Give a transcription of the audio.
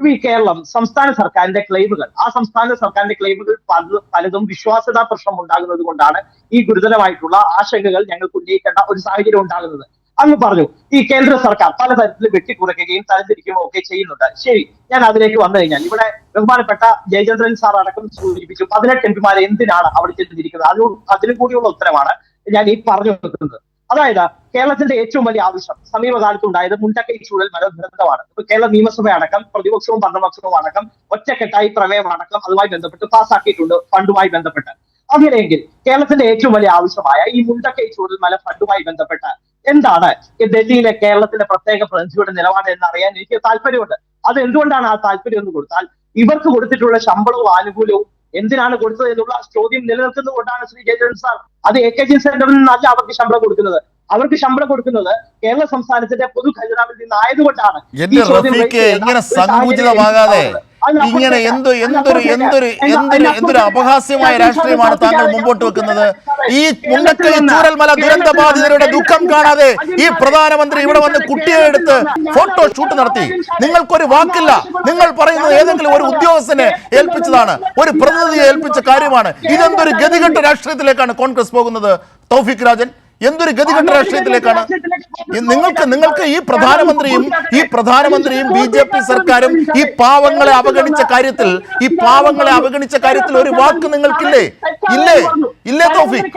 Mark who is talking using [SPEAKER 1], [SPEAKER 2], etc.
[SPEAKER 1] ഇപ്പൊ ഈ കേരളം സംസ്ഥാന സർക്കാരിന്റെ ക്ലെയിമുകൾ, ആ സംസ്ഥാന സർക്കാരിന്റെ ക്ലെയിമുകൾ പലതും വിശ്വാസ്യതാ പ്രശ്നം ഉണ്ടാകുന്നത് കൊണ്ടാണ് ഈ ഗുരുതരമായിട്ടുള്ള ആശങ്കകൾ ഞങ്ങൾക്ക് ഉന്നയിക്കേണ്ട ഒരു സാഹചര്യം ഉണ്ടാകുന്നത്. അങ്ങ് പറഞ്ഞു ഈ കേന്ദ്ര സർക്കാർ പലതരത്തിൽ വെട്ടിക്കുറയ്ക്കുകയും തരംതിരിക്കുകയും ഒക്കെ ചെയ്യുന്നുണ്ട്. ശരി, ഞാൻ അതിലേക്ക് വന്നു കഴിഞ്ഞാൽ ഇവിടെ ബഹുമാനപ്പെട്ട ജയചന്ദ്രൻ സാർ അടക്കം സൂചിപ്പിച്ചു 18 എംപിമാരെ എന്തിനാണ് അവിടെ ചെന്നിരിക്കുന്നത്. അതിനും കൂടിയുള്ള ഉത്തരമാണ് ഞാൻ ഈ പറഞ്ഞു വെക്കുന്നത്. അതായത് കേരളത്തിന്റെ ഏറ്റവും വലിയ ആവശ്യം സമീപകാലത്ത് ഉണ്ടായത് മുണ്ടക്കൈ ചൂഴൽമല ദുരന്തമാണ്. ഇപ്പൊ കേരള നിയമസഭ അടക്കം പ്രതിപക്ഷവും ഭരണപക്ഷവും അടക്കം ഒറ്റക്കെട്ടായി പ്രമേയം അടക്കം അതുമായി ബന്ധപ്പെട്ട് പാസ്സാക്കിയിട്ടുണ്ട് ഫണ്ടുമായി ബന്ധപ്പെട്ട്. അങ്ങനെയെങ്കിൽ കേരളത്തിന്റെ ഏറ്റവും വലിയ ആവശ്യമായ ഈ മുണ്ടക്കൈ ചൂഴൽമല ഫണ്ടുമായി ബന്ധപ്പെട്ട് എന്താണ് ഡൽഹിയിലെ കേരളത്തിന്റെ പ്രത്യേക പ്രതിനിധിയുടെ നിലപാട് എന്ന് അറിയാൻ എനിക്ക് താല്പര്യമുണ്ട്. അത് എന്തുകൊണ്ടാണ് ആ താല്പര്യം എന്ന് കൊടുത്താൽ ഇവർക്ക് കൊടുത്തിട്ടുള്ള ശമ്പളവും ആനുകൂല്യവും എന്തിനാണ് കൊടുത്തത് എന്നുള്ള ചോദ്യം നിലനിൽക്കുന്നത് കൊണ്ടാണ് ശ്രീ ജയചന്ദ്രൻ സാർ. അത് AKG സെന്ററിൽ നിന്നല്ല അവർക്ക് ശമ്പളം കൊടുക്കുന്നത്. അവർക്ക് ശമ്പളം കൊടുക്കുന്നത് കേരള സംസ്ഥാനത്തിന്റെ പൊതു ഖജനാവിൽ നിന്നായതുകൊണ്ടാണ്.
[SPEAKER 2] ഇങ്ങനെ സങ്കുചിതമാകാതെ ഇങ്ങനെ എന്തൊരു അപഹാസ്യമായ രാഷ്ട്രീയമാണ് താങ്കൾ മുമ്പോട്ട് വെക്കുന്നത്. ഈ മുണ്ടക്കൈ ചൂരൽമല ദുരന്ത ബാധിതരുടെ ദുഃഖം കാണാതെ ഈ പ്രധാനമന്ത്രി ഇവിടെ വന്ന് കുട്ടിയെ എടുത്ത് ഫോട്ടോഷൂട്ട് നടത്തി. നിങ്ങൾക്കൊരു വാക്കില്ല. നിങ്ങൾ പറയുന്നത് ഏതെങ്കിലും ഒരു ഉദ്യോഗസ്ഥനെ ഏൽപ്പിച്ചതാണ്, ഒരു പ്രതിനിധിയെ ഏൽപ്പിച്ച കാര്യമാണ്. ഇതെന്തൊരു ഗതികെട്ട രാഷ്ട്രീയത്തിലേക്കാണ് കോൺഗ്രസ് പോകുന്നത്? തൗഫീഖ് രാജൻ, എന്തൊരു ഗതികെട്ട രാഷ്ട്രീയത്തിലേക്കാണ് നിങ്ങൾക്ക് ഈ പ്രധാനമന്ത്രിയും BJP സർക്കാരും ഈ പാവങ്ങളെ അവഗണിച്ച കാര്യത്തിൽ ഒരു വാക്ക് നിങ്ങൾക്കില്ലേ? ഇല്ലേ തൗഫീഖ്?